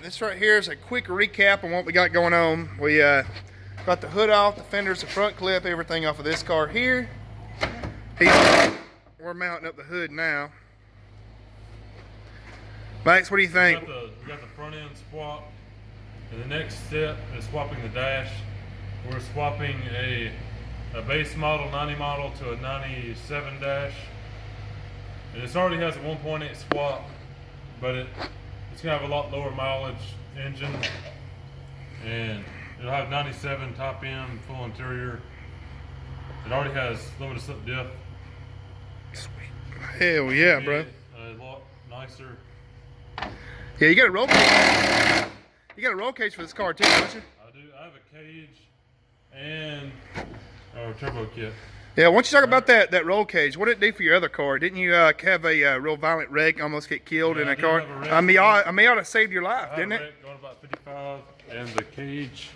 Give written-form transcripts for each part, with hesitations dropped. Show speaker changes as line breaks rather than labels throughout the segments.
this right here is a quick recap on what we got going on. We got the hood off, the fenders, the front clip, everything off of this car here. We're mounting up the hood now. Max, what do you think?
We got the front end swap, and the next step is swapping the dash. We're swapping a base model 90 model to a 97 dash. And this already has a 1.8 swap, but it's gonna have a lot lower mileage engine, and it'll have 97 top end, full interior. It already has limited slip diff.
Sweet. Hell yeah, bro.
A lot nicer.
Yeah, you got a roll cage. You got a roll cage for this car too, don't you?
I do. I have a cage and a turbo kit.
Yeah, why don't you talk about that roll cage? What did it do for your other car? Didn't you have a real violent wreck, almost get killed in a car? A Miata saved your life, didn't it?
Going about 55, and the cage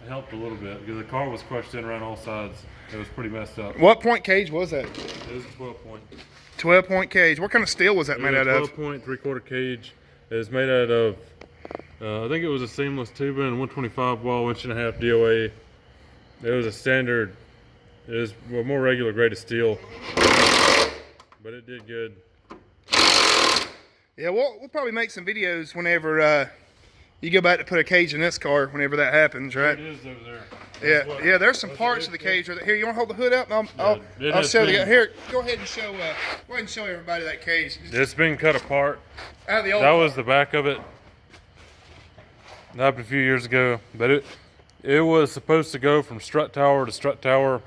helped a little bit because the car was crushed in around all sides. It was pretty messed up.
What point cage was that?
It was a 12-point.
12-point cage. What kind of steel was that made out of?
12-point 3/4 cage. It was made out of, I think it was a seamless tubing, 125 wall, 1.5 DOA. It was a standard. It is a more regular grade of steel, but it did good.
Yeah, we'll probably make some videos whenever you go back to put a cage in this car, whenever that happens, right?
It is over there.
Yeah, there's some parts of the cage. Here, you want to hold the hood up? I'll show you. Here, go ahead and show. Go ahead and show everybody that cage.
It's been cut apart.
Out of the old
that was the back of it. That happened a few years ago, but it was supposed to go from strut tower to strut tower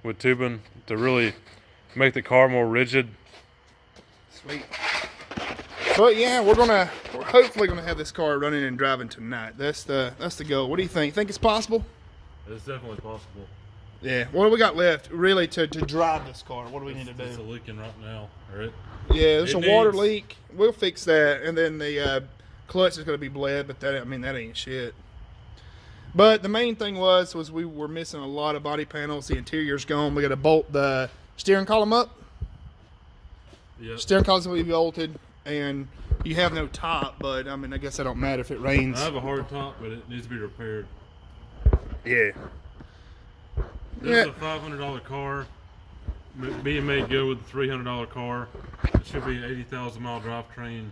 with tubing to really make the car more rigid.
Sweet. But yeah, we're hopefully gonna have this car running and driving tonight. That's the goal. What do you think? Think it's possible?
It's definitely possible.
Yeah. What do we got left really to drive this car? What do we need to do?
It's leaking right now, right?
Yeah, there's a water leak. We'll fix that, and then the clutch is gonna be bled, but that ain't shit. But the main thing was we were missing a lot of body panels. The interior's gone. We got to bolt the steering column up.
Yeah.
Steering column's gonna be bolted, and you have no top. But I mean, I guess that don't matter if it rains.
I have a hard top, but it needs to be repaired.
Yeah.
This is a $500 car. Being made good with a $300 car. It should be an 80,000 mile drivetrain.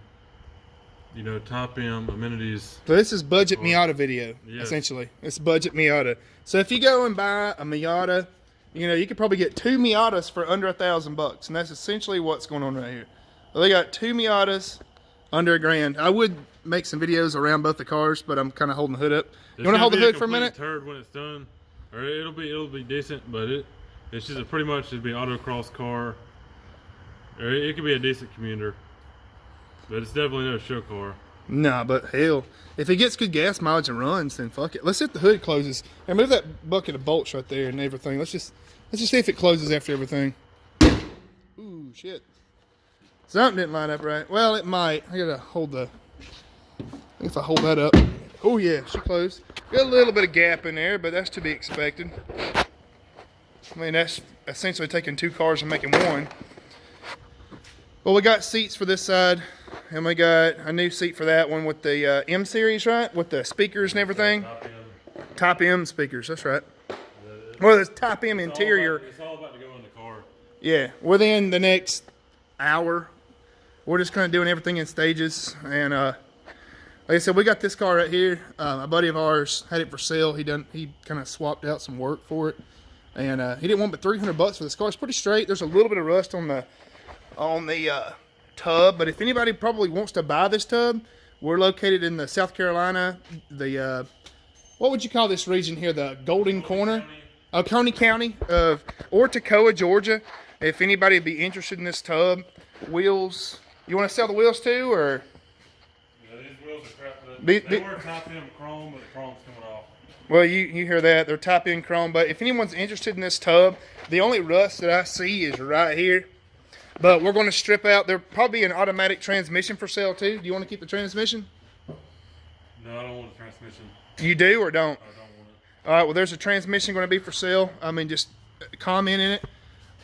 You know, top end amenities.
So this is budget Miata video, essentially. It's budget Miata. So if you go and buy a Miata, you know, you could probably get 2 Miatas for under $1,000, and that's essentially what's going on right here. Well, they got 2 Miatas under $1,000. I would make some videos around both the cars, but I'm kind of holding the hood up. You want to hold the hood for a minute?
Turd when it's done, or it'll be decent, but it's just pretty much it'd be an autocross car, or it could be a decent commuter. But it's definitely no show car.
Nah, but hell, if it gets good gas mileage and runs, then fuck it. Let's see if the hood closes. And move that bucket of bolts right there and everything. Let's just see if it closes after everything. Ooh, shit. Something didn't line up right. Well, it might. I gotta hold the. If I hold that up. Oh yeah, she closed. Got a little bit of gap in there, but that's to be expected. I mean, that's essentially taking 2 cars and making one. Well, we got seats for this side, and we got a new seat for that one with the M series, right? With the speakers and everything. Top M speakers, that's right. Well, there's top M interior.
It's all about to go in the car.
Yeah, within the next hour, we're just kind of doing everything in stages. And like I said, we got this car right here. A buddy of ours had it for sale. He kind of swapped out some work for it, and he didn't want but $300 for this car. It's pretty straight. There's a little bit of rust on the tub, but if anybody probably wants to buy this tub, we're located in the South Carolina, the what would you call this region here, the Golden Corner, Coney County, or Toccoa, Georgia. If anybody would be interested in this tub, wheels, you want to sell the wheels too, or?
Yeah, these wheels are crap. They were top end chrome, but the chrome's coming off.
Well, you hear that, they're top end chrome, but if anyone's interested in this tub, the only rust that I see is right here. But we're going to strip out. There'll probably be an automatic transmission for sale too. Do you want to keep the transmission?
No, I don't want a transmission.
You do or don't?
I don't want it.
All right. Well, there's a transmission going to be for sale. I mean, just comment in it.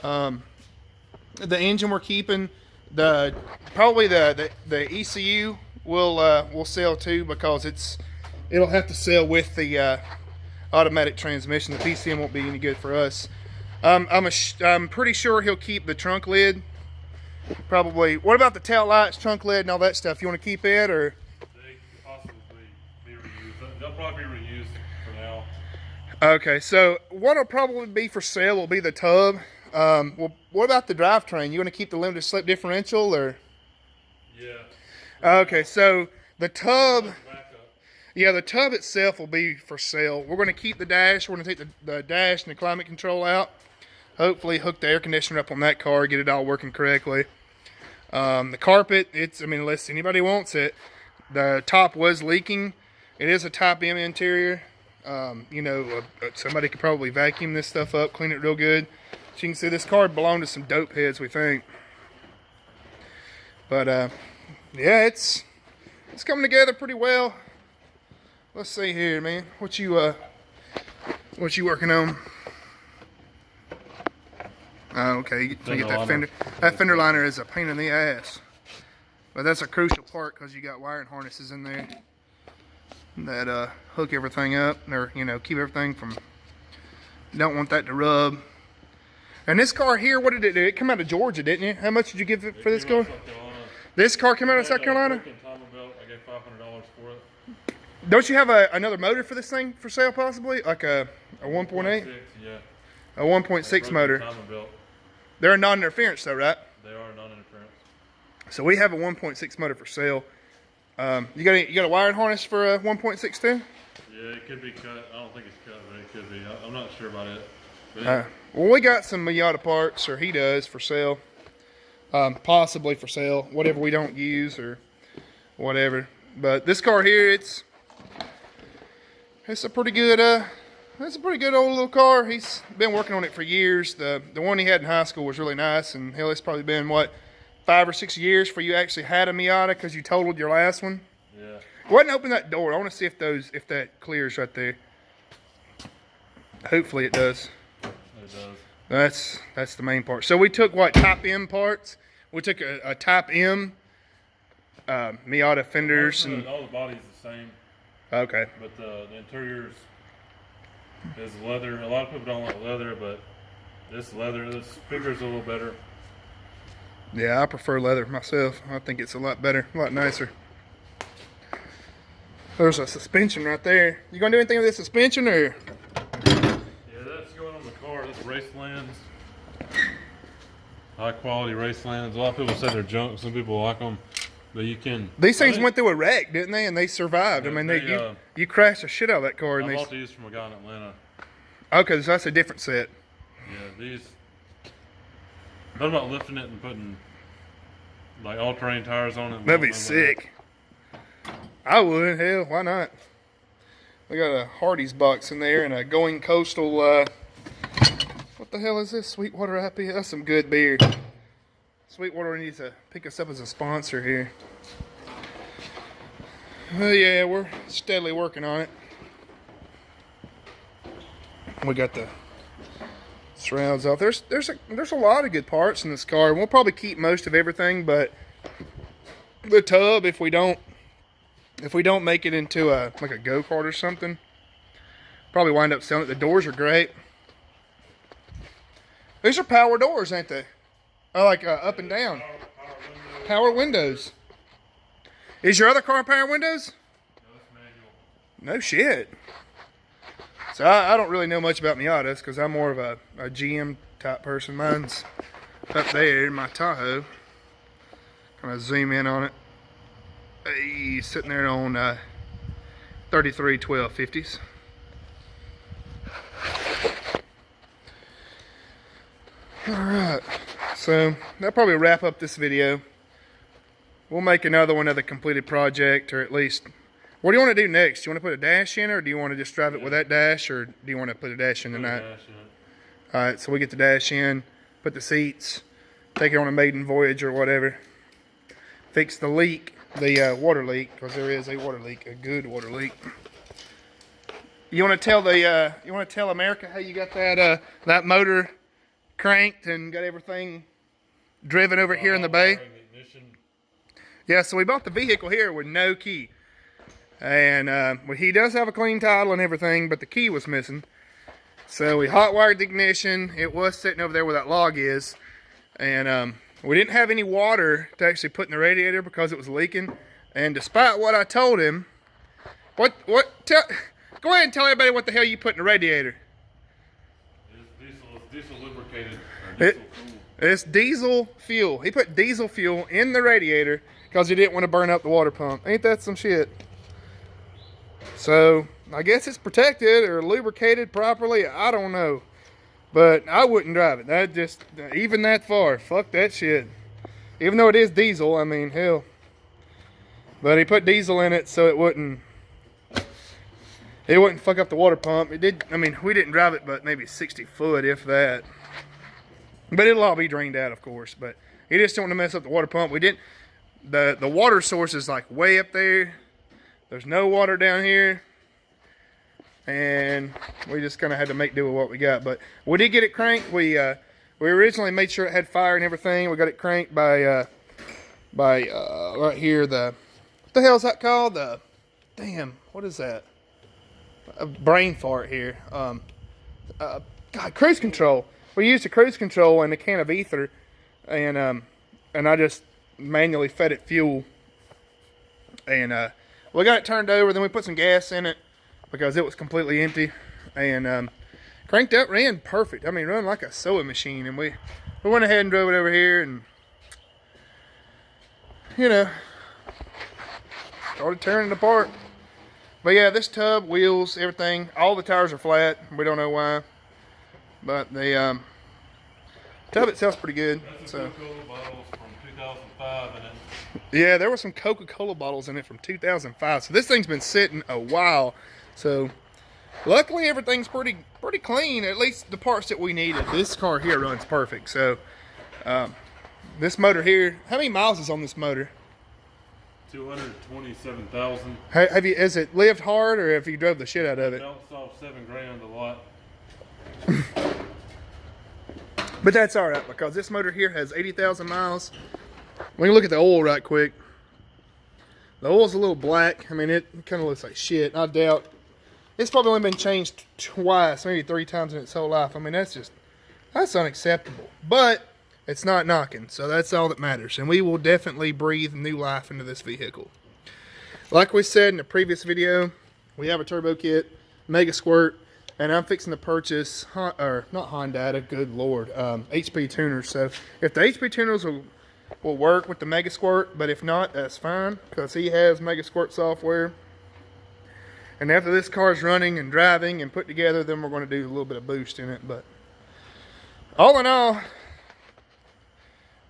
The engine we're keeping. Probably the ECU we'll sell too, because it'll have to sell with the automatic transmission. The PCM won't be any good for us. I'm pretty sure he'll keep the trunk lid. Probably. What about the tail lights, trunk lid, and all that stuff? You want to keep it, or?
They could possibly be reused. They'll probably be reused for now.
Okay, so what'll probably be for sale will be the tub. Well, what about the drivetrain? You want to keep the limited slip differential, or?
Yeah.
Okay, so the tub. Yeah, the tub itself will be for sale. We're going to keep the dash. We're going to take the dash and the climate control out. Hopefully hook the air conditioner up on that car, get it all working correctly. The carpet, unless anybody wants it, the top was leaking. It is a Type M interior. Somebody could probably vacuum this stuff up, clean it real good. So you can see this car belonged to some dope heads, we think. But yeah, it's coming together pretty well. Let's see here, man. What you working on? Oh, okay. You get that fender. That fender liner is a pain in the ass, but that's a crucial part because you got wiring harnesses in there that hook everything up, or keep everything from. Don't want that to rub. And this car here, what did it do? It came out of Georgia, didn't it? How much did you give it for this car? This car came out of South Carolina.
I gave $500 for it.
Don't you have another motor for this thing for sale, possibly? Like a 1.8?
Yeah.
A 1.6 motor. They're a non-interference though, right?
They are non-interference.
So we have a 1.6 motor for sale. You got a wiring harness for a 1.6 too?
Yeah, it could be cut. I don't think it's cut, but it could be. I'm not sure about it.
Well, we got some Miata parts, or he does, for sale. Possibly for sale. Whatever we don't use or whatever. But this car here, it's a pretty good old little car. He's been working on it for years. The one he had in high school was really nice, and hell, it's probably been 5 or 6 years before you actually had a Miata because you totaled your last one.
Yeah.
Go ahead and open that door. I want to see if that clears right there. Hopefully it does.
It does.
That's the main part. So we took Type M parts. We took a Type M Miata fenders and
all the body's the same.
Okay.
But the interiors is leather. A lot of people don't like leather, but this speaker's a little better.
Yeah, I prefer leather myself. I think it's a lot better, a lot nicer. There's a suspension right there. You gonna do anything with this suspension, or?
Yeah, that's going on the car. That's Racelands. High quality Racelands. A lot of people say they're junk. Some people like them, but you can.
These things went through a wreck, didn't they? And they survived.
Yeah,
I mean, you crashed the shit out of that car.
I bought these from a guy in Atlanta.
Okay, so that's a different set.
Yeah, these. What about lifting it and putting like all-terrain tires on it?
That'd be sick. I would. Hell, why not? We got a Hardee's box in there and a Going Coastal. What the hell is this? Sweetwater IPA. That's some good beer. Sweetwater needs to pick us up as a sponsor here. Well, yeah, we're steadily working on it. We got the surrounds off. There's a lot of good parts in this car. We'll probably keep most of everything, but the tub, if we don't make it into like a go-kart or something, probably wind up selling it. The doors are great. These are power doors, ain't they? Oh, like up and down. Power windows. Is your other car power windows?
No, it's manual.
No shit. So I don't really know much about Miatas because I'm more of a GM type person. Mine's up there in my Tahoe. Kind of zoom in on it. Hey, sitting there on 33 1250s. Alright, so that'll probably wrap up this video. We'll make another one of the completed project, or at least, what do you want to do next? Do you want to put a dash in, or do you want to just drive it with that dash, or do you want to put a dash in tonight? Alright, so we get the dash in, put the seats, take it on a maiden voyage or whatever. Fix the leak, the water leak, because there is a water leak, a good water leak. You want to tell America how you got that motor cranked and got everything driven over here in the bay? Yeah, so we bought the vehicle here with no key. And well, he does have a clean title and everything, but the key was missing. So we hot wired the ignition. It was sitting over there where that log is. And we didn't have any water to actually put in the radiator because it was leaking. And despite what I told him, go ahead and tell everybody what the hell you put in the radiator.
It's diesel lubricated. Or diesel fuel.
It's diesel fuel. He put diesel fuel in the radiator because he didn't want to burn up the water pump. Ain't that some shit? So I guess it's protected or lubricated properly. I don't know. But I wouldn't drive it. That just, even that far, fuck that shit. Even though it is diesel, I mean, hell. But he put diesel in it so it wouldn't fuck up the water pump. It did, I mean, we didn't drive it but maybe 60 foot, if that. But it'll all be drained out, of course. But he just don't want to mess up the water pump. We didn't, the water source is like way up there. There's no water down here. And we just kind of had to make do with what we got. But we did get it cranked. We originally made sure it had fire and everything. We got it cranked by right here, what the hell is that called? Damn, what is that? A brain fart here. God, cruise control. We used a cruise control and a can of ether, and I just manually fed it fuel, and we got it turned over. Then we put some gas in it because it was completely empty, and cranked up, ran perfect. I mean, run like a sewing machine. And we went ahead and drove it over here, and you know, started tearing it apart. But yeah, this tub, wheels, everything, all the tires are flat. We don't know why, but the tub itself's pretty good.
That's
So
Coca-Cola bottles from 2005 in it.
yeah, there were some Coca-Cola bottles in it from 2005. So this thing's been sitting a while. So luckily everything's pretty clean. At least the parts that we needed. This car here runs perfect. So this motor here, how many miles is on this motor?
227,000.
Has it lived hard, or have you drove the shit out of it?
Bounced off $7 grand a lot.
But that's all right because this motor here has 80,000 miles. We can look at the oil right quick. The oil's a little black. I mean, it kind of looks like shit. I doubt it's probably only been changed twice, maybe 3 times in its whole life. I mean, that's unacceptable. But it's not knocking, so that's all that matters. And we will definitely breathe new life into this vehicle. Like we said in the previous video, we have a turbo kit, Mega Squirt, and I'm fixing to purchase, or not Honda, good lord, HP tuners. So if the HP tuners will work with the Mega Squirt, but if not, that's fine, because he has Mega Squirt software. And after this car's running and driving and put together, then we're going to do a little bit of boost in it. But all in all,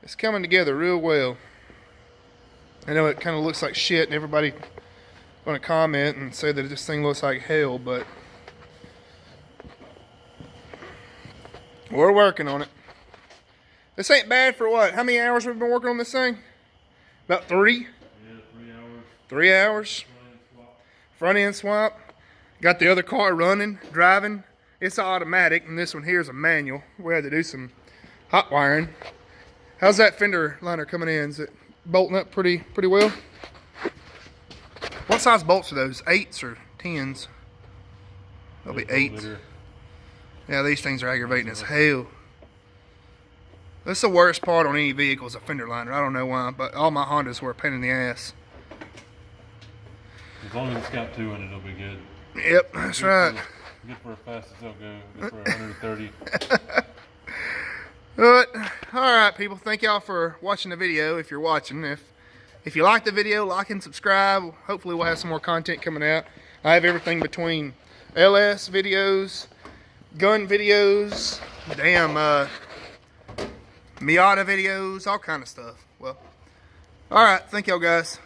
it's coming together real well. I know it kind of looks like shit, and everybody going to comment and say that this thing looks like hell, but we're working on it. This ain't bad for what? How many hours we've been working on this thing? About 3?
Yeah, 3 hours.
3 hours. Front end swap. Got the other car running, driving. It's automatic, and this one here is a manual. We had to do some hot wiring. How's that fender liner coming in? Is it bolting up pretty well? What size bolts are those? 8s or 10s? They'll be 8s. Yeah, these things are aggravating as hell. That's the worst part on any vehicle is a fender liner. I don't know why, but all my Hondas were a pain in the ass.
As long as it's got 2 in it, it'll be good.
Yep, that's right.
Good for as fast as they'll go. Good for 130.
But, alright people, thank y'all for watching the video, if you're watching. If you like the video, like and subscribe. Hopefully we'll have some more content coming out. I have everything between LS videos, gun videos, damn miata videos, all kind of stuff. Well, alright, thank y'all guys.